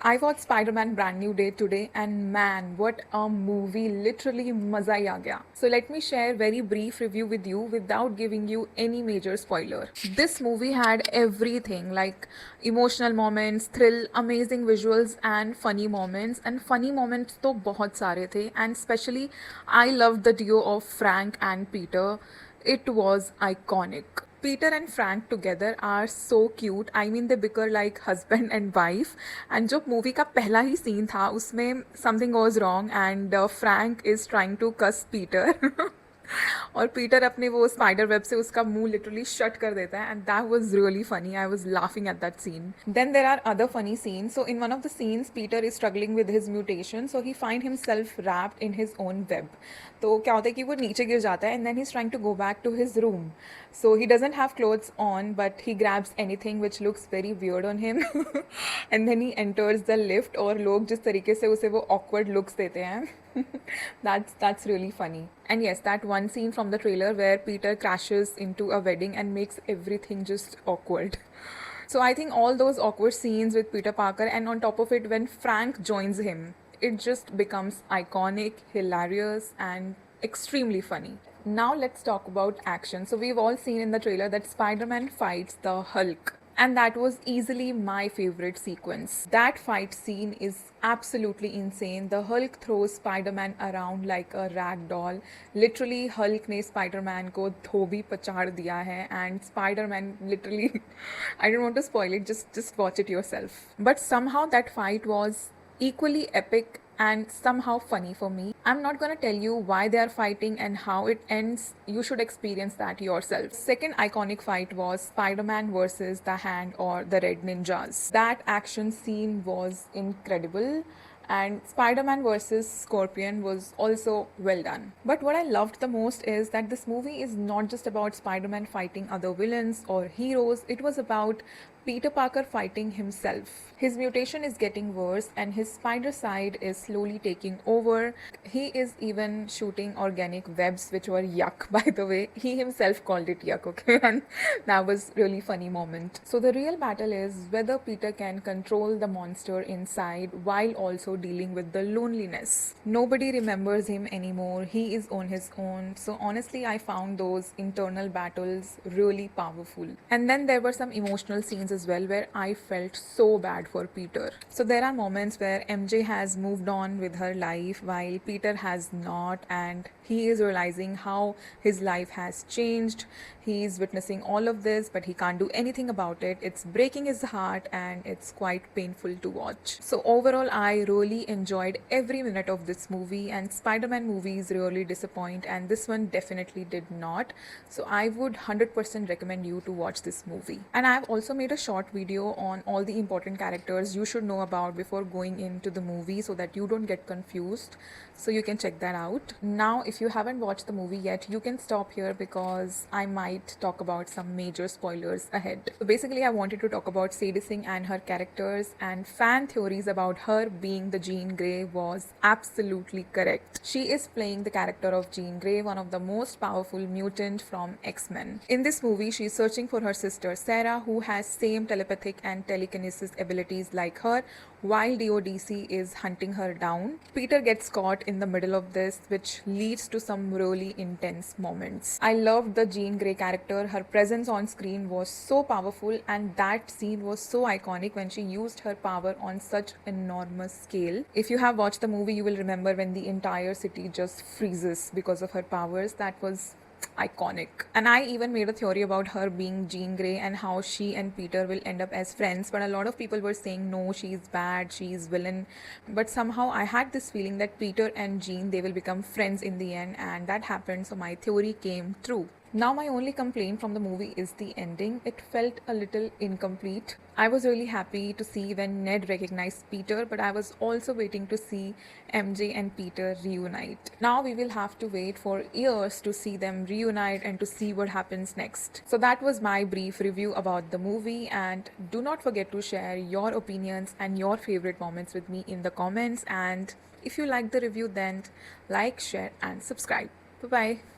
I watched Spider-Man Brand New Day today and man, what a movie. Literally maza hi aa gaya. So let me share very brief review with you without giving you any major spoiler. This movie had everything like emotional moments, thrill, amazing visuals and funny moments. And funny moments तो बहुत सारे थे and especially I loved the duo of Frank and Peter. It was iconic. Peter and Frank together are so cute. I mean they bicker like husband and wife. And जो movie का पहला ही scene था उसमें something goes wrong and Frank is trying to cuss Peter. और Peter अपने वो spider web से उसका मुंह लिटरली शट कर देता है and that was really funny I was laughing at that scene then there are other funny scene so in one of the scenes Peter is struggling with his mutation so he find himself wrapped in his own web तो क्या होता है कि वो नीचे गिर जाता है and then he is trying to go back to his room so he doesn't have clothes on but he grabs anything which looks very weird on him and then he enters the lift और लोग जिस तरीके से उसे वो awkward looks देते हैं that's really funny. And yes, that one scene from the trailer where Peter crashes into a wedding and makes everything just awkward. So I think all those awkward scenes with Peter Parker and on top of it when Frank joins him, it just becomes iconic, hilarious and extremely funny. Now let's talk about action. So we've all seen in the trailer that Spider-Man fights the Hulk. And that was easily my favorite sequence. That fight scene is absolutely insane. The Hulk throws Spider-Man around like a rag doll. Literally, Hulk ने Spider-Man को धोबी पचाड़ दिया है and Spider-Man literally, I don't want to spoil it, just watch it yourself. But somehow that fight was equally epic and somehow funny for me. I'm not gonna tell you why they are fighting and how it ends. You should experience that yourself. Second iconic fight was Spider-Man versus the Hand or the Red Ninjas. That action scene was incredible. And Spider-Man versus Scorpion was also well done. But what I loved the most is that this movie is not just about Spider-Man fighting other villains or heroes, it was about Peter Parker fighting himself. His mutation is getting worse and his spider side is slowly taking over. He is even shooting organic webs which were yuck by the way. He himself called it yuck, okay? And that was really funny moment. So the real battle is whether Peter can control the monster inside while also dealing with the loneliness. Nobody remembers him anymore. He is on his own. So honestly, I found those internal battles really powerful. And then there were some emotional scenes as well where I felt so bad for Peter. So there are moments where MJ has moved on with her life while Peter has not, and he is realizing how his life has changed. He is witnessing all of this but he can't do anything about it. It's breaking his heart and it's quite painful to watch. So overall, I really enjoyed every minute of this movie, and Spider-Man movies really disappoint and this one definitely did not. So I would 100% recommend you to watch this movie. And I have also made a short video on all the important characters you should know about before going into the movie so that you don't get confused. So you can check that out. Now if you haven't watched the movie yet, you can stop here because I might talk about some major spoilers ahead. So basically I wanted to talk about Sadie Singh and her characters, and fan theories about her being the Jean Grey was absolutely correct. She is playing the character of Jean Grey, one of the most powerful mutant from X-Men. In this movie, she is searching for her sister Sarah, who has same telepathic and telekinesis abilities like her, while DODC is hunting her down. Peter gets caught in the middle of this, which leads to some really intense moments. I loved the Jean Grey character. Her presence on screen was so powerful, and that scene was so iconic when she used her power on such enormous scale. If you have watched the movie, you will remember when the entire city just freezes because of her powers. That was iconic. And I even made a theory about her being Jean Grey and how she and Peter will end up as friends, but a lot of people were saying no, she's bad, she's villain. But somehow I had this feeling that Peter and Jean, they will become friends in the end, and that happened, so my theory came true. Now my only complaint from the movie is the ending. It felt a little incomplete. I was really happy to see when Ned recognized Peter, but I was also waiting to see MJ and Peter reunite. Now we will have to wait for years to see them reunite and to see what happens next. So that was my brief review about the movie, and do not forget to share your opinions and your favorite moments with me in the comments. And if you like the review, then like, share and subscribe. Bye bye.